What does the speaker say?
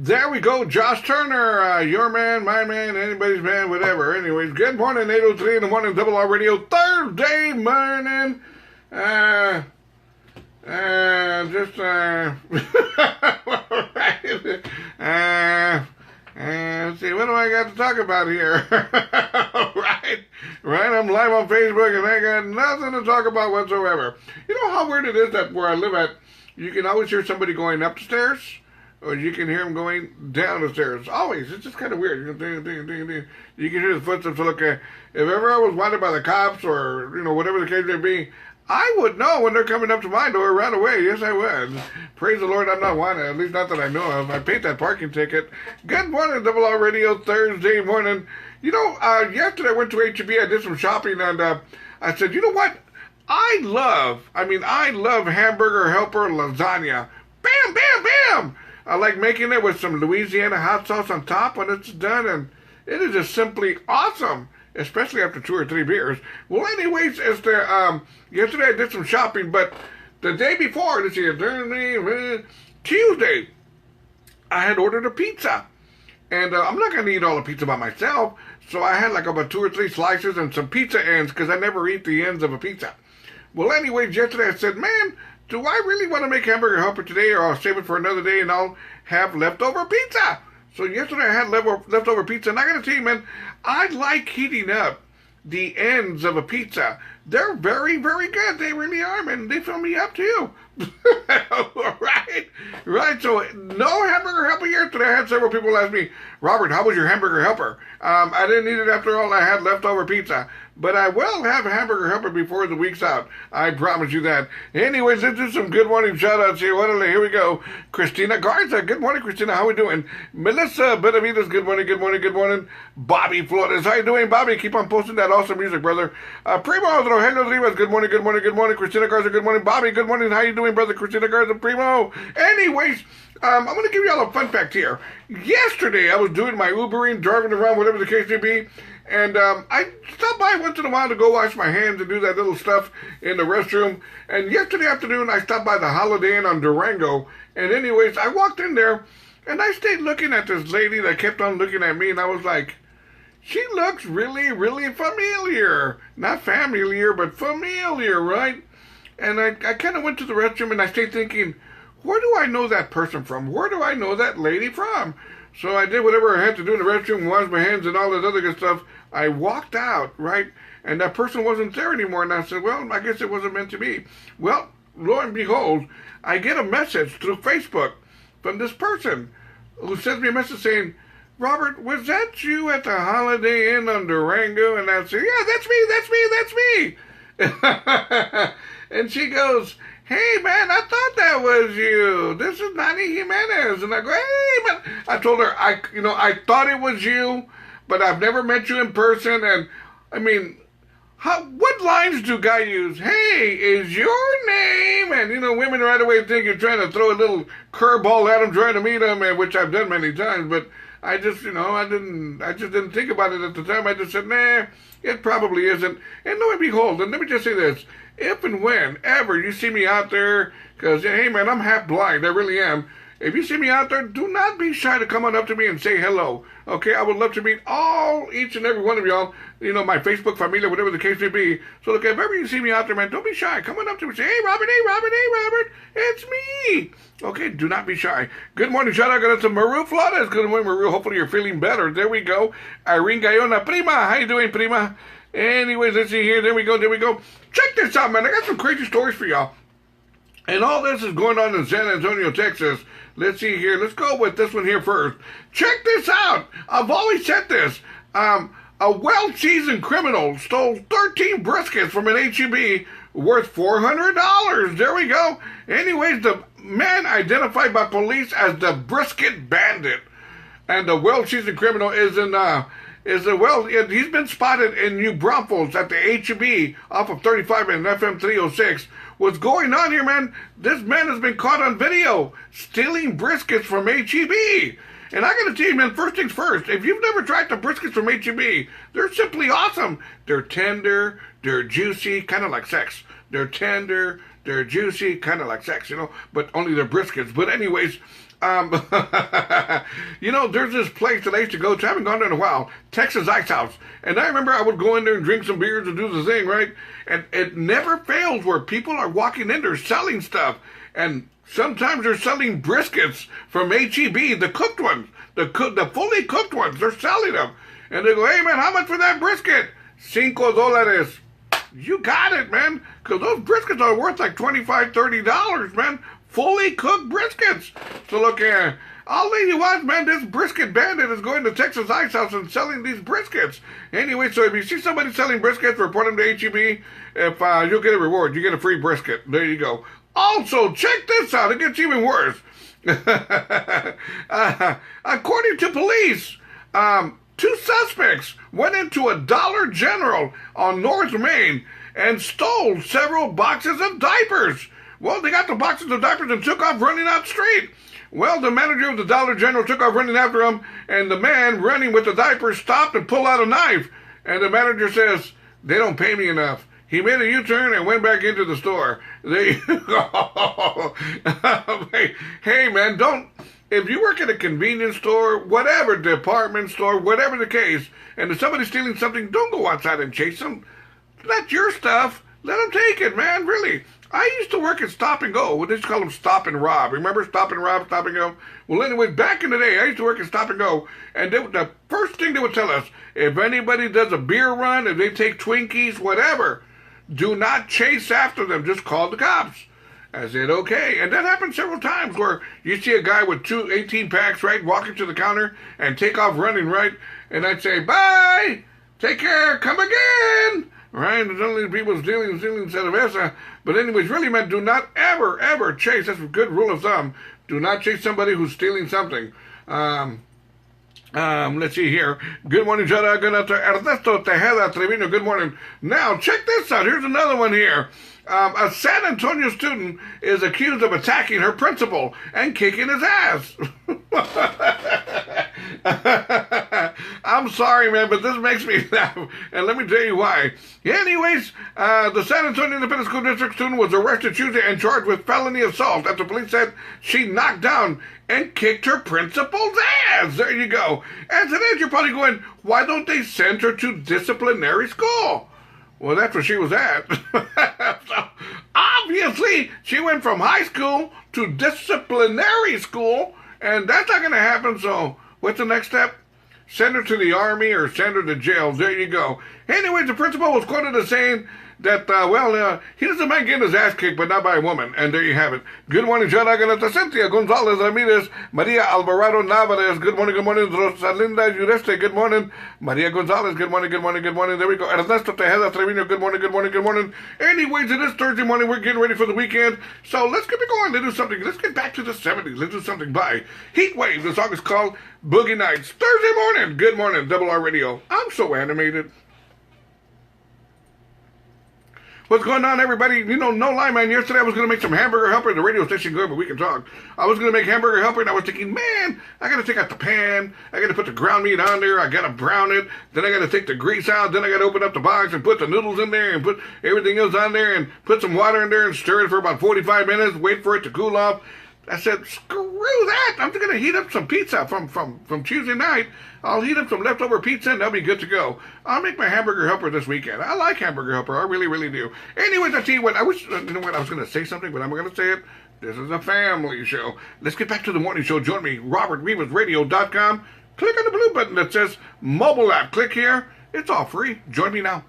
There we go, Josh Turner, your man, my man, anybody's man, whatever. Anyways, good morning, 8:03 in the morning, Double R Radio, Thursday morning. Let's see, what do I got to talk about here? right, I'm live on Facebook and I got nothing to talk about whatsoever. You know how weird it is that where I live at, you can always hear somebody going up the stairs, or you can hear them going down the stairs. Always. It's just kind of weird. You can hear the footsteps. So look, if ever I was wanted by the cops or, whatever the case may be, I would know when they're coming up to my door right away. Yes, I would. Praise the Lord, I'm not wanted. At least not that I know of. I paid that parking ticket. Good morning, Double R Radio, Thursday morning. Yesterday I went to H-E-B. I did some shopping, and I said, you know what? I love hamburger helper lasagna. Bam, bam, bam! I like making it with some Louisiana hot sauce on top when it's done, and it is just simply awesome, especially after 2 or 3 beers. Well, anyways, yesterday I did some shopping, but the day before, Tuesday, I had ordered a pizza, and I'm not going to eat all the pizza by myself, so I had like about 2 or 3 slices and some pizza ends, because I never eat the ends of a pizza. Well, anyways, yesterday I said, man, do I really want to make hamburger helper today, or I'll save it for another day and I'll have leftover pizza? So yesterday I had leftover pizza, and I gotta tell you, man, I like heating up the ends of a pizza. They're very, very good. They really are, man. They fill me up too. Right. So no hamburger helper yesterday. I had several people ask me, Robert, how was your hamburger helper? I didn't eat it after all. I had leftover pizza. But I will have a hamburger helper before the week's out. I promise you that. Anyways, let's do some good morning shout-outs here. Here we go. Christina Garza. Good morning, Christina. How we doing? Melissa Benavides. Good morning, good morning, good morning. Bobby Flores. How you doing, Bobby? Keep on posting that awesome music, brother. Primo Rogelio Rivas. Good morning, good morning, good morning. Christina Garza. Good morning, Bobby. Good morning. How you doing, brother? Christina Garza. Primo. Anyways, I'm going to give you all a fun fact here. Yesterday, I was doing my Ubering, driving around, whatever the case may be, and I stop by once in a while to go wash my hands and do that little stuff in the restroom. And yesterday afternoon, I stopped by the Holiday Inn on Durango. And anyways, I walked in there, and I stayed looking at this lady that kept on looking at me, and I was like, she looks really, really familiar. Not familiar, but familiar, right? And I kind of went to the restroom, and I stayed thinking, where do I know that person from? Where do I know that lady from? So I did whatever I had to do in the restroom, washed my hands and all that other good stuff. I walked out, right? And that person wasn't there anymore. And I said, well, I guess it wasn't meant to be. Well, lo and behold, I get a message through Facebook from this person who sends me a message saying, Robert, was that you at the Holiday Inn on Durango? And I said, yeah, that's me. And she goes, hey, man, I thought that was you. This is Nani Jimenez. And I go, hey, man. I told her, I thought it was you, but I've never met you in person. And, I mean, what lines do guys use? Hey, is your name? And, women right away think you're trying to throw a little curveball at them, trying to meet them, and which I've done many times. But I just, I just didn't think about it at the time. I just said, nah, it probably isn't. And lo and behold, and let me just say this. If and whenever you see me out there, because, hey, man, I'm half blind. I really am. If you see me out there, do not be shy to come on up to me and say hello. Okay? I would love to meet each and every one of y'all, my Facebook family, whatever the case may be. So, look, if ever you see me out there, man, don't be shy. Come on up to me and say, hey, Robert, it's me. Okay? Do not be shy. Good morning, shout out to Maru Flores. Good morning, Maru. Hopefully you're feeling better. There we go. Irene Gayona. Prima. How you doing, Prima? Anyways, let's see here. There we go. Check this out, man. I got some crazy stories for y'all. And all this is going on in San Antonio, Texas. Let's see here. Let's go with this one here first. Check this out. I've always said this. A well-seasoned criminal stole 13 briskets from an H-E-B worth $400. There we go. Anyways, the man identified by police as the brisket bandit. And the well-seasoned criminal he's been spotted in New Braunfels at the H-E-B off of 35 and FM 306. What's going on here, man? This man has been caught on video stealing briskets from H-E-B. And I gotta tell you, man, first things first, if you've never tried the briskets from H-E-B, they're simply awesome. They're tender, they're juicy, kind of like sex. They're tender, they're juicy, kind of like sex, but only they're briskets. But anyways, You know, there's this place that I used to go to. I haven't gone there in a while. Texas Ice House. And I remember I would go in there and drink some beers and do the thing, right? And it never fails where people are walking in there selling stuff. And sometimes they're selling briskets from H-E-B, the cooked ones, the fully cooked ones. They're selling them. And they go, hey, man, how much for that brisket? $5. You got it, man. Because those briskets are worth like $25, $30, man. Fully cooked briskets. So look here. I'll tell you what, man, this brisket bandit is going to Texas Ice House and selling these briskets. Anyway, so if you see somebody selling briskets, report them to H-E-B. If you'll get a reward, you get a free brisket. There you go. Also, check this out. It gets even worse. According to police, 2 suspects went into a Dollar General on North Main and stole several boxes of diapers. Well, they got the boxes of diapers and took off running out the street. Well, the manager of the Dollar General took off running after him, and the man running with the diapers stopped and pulled out a knife. And the manager says, they don't pay me enough. He made a U-turn and went back into the store. There you go. Hey, man, if you work at a convenience store, whatever, department store, whatever the case, and if somebody's stealing something, don't go outside and chase them. That's your stuff. Let them take it, man, really. I used to work at Stop and Go. They used to call them Stop and Rob. Remember Stop and Rob, Stop and Go? Well, anyway, back in the day, I used to work at Stop and Go, and the first thing they would tell us, if anybody does a beer run, if they take Twinkies, whatever, do not chase after them. Just call the cops. I said, okay. And that happened several times where you see a guy with 2 18-packs, right, walking to the counter and take off running, right? And I'd say, bye, take care, come again. Right? There's only people stealing cerveza. But anyways, really, man, do not ever chase. That's a good rule of thumb. Do not chase somebody who's stealing something. Let's see here. Good morning, Jada. Good afternoon, Ernesto Tejeda Trevino. Good morning. Now, check this out. Here's another one here. A San Antonio student is accused of attacking her principal and kicking his ass. I'm sorry, man, but this makes me laugh, and let me tell you why. Anyways, the San Antonio Independent School District student was arrested Tuesday and charged with felony assault after police said she knocked down and kicked her principal's ass. There you go. As it is, you're probably going, why don't they send her to disciplinary school? Well, that's where she was at. So, obviously, she went from high school to disciplinary school, and that's not going to happen. So, what's the next step? Send her to the army or send her to jail. There you go. Anyways, the principal was quoted as saying that, he doesn't mind getting his ass kicked, but not by a woman. And there you have it. Good morning, John Aguilera, Cynthia Gonzalez Ramirez, Maria Alvarado Navarez. Good morning, Rosalinda Ureste. Good morning, Maria Gonzalez. Good morning. There we go. Ernesto Tejeda Trevino. Good morning. Anyways, it is Thursday morning. We're getting ready for the weekend. So let's get going. Let's do something. Let's get back to the 70s. Let's do something by Heat Wave. The song is called Boogie Nights. Thursday morning. Good morning, Double R Radio. I'm so animated. What's going on, everybody? You know, no lie, man. Yesterday I was going to make some hamburger helper. The radio station good, but we can talk. I was going to make hamburger helper, and I was thinking, man, I got to take out the pan. I got to put the ground meat on there. I got to brown it. Then I got to take the grease out. Then I got to open up the box and put the noodles in there and put everything else on there and put some water in there and stir it for about 45 minutes. Wait for it to cool off. I said, screw that. I'm just going to heat up some pizza from Tuesday night. I'll heat up some leftover pizza, and that'll be good to go. I'll make my hamburger helper this weekend. I like hamburger helper. I really do. Anyways, I tell you what, I was going to say something, but I'm going to say it. This is a family show. Let's get back to the morning show. Join me, robertrivasradio.com. Click on the blue button that says mobile app. Click here. It's all free. Join me now.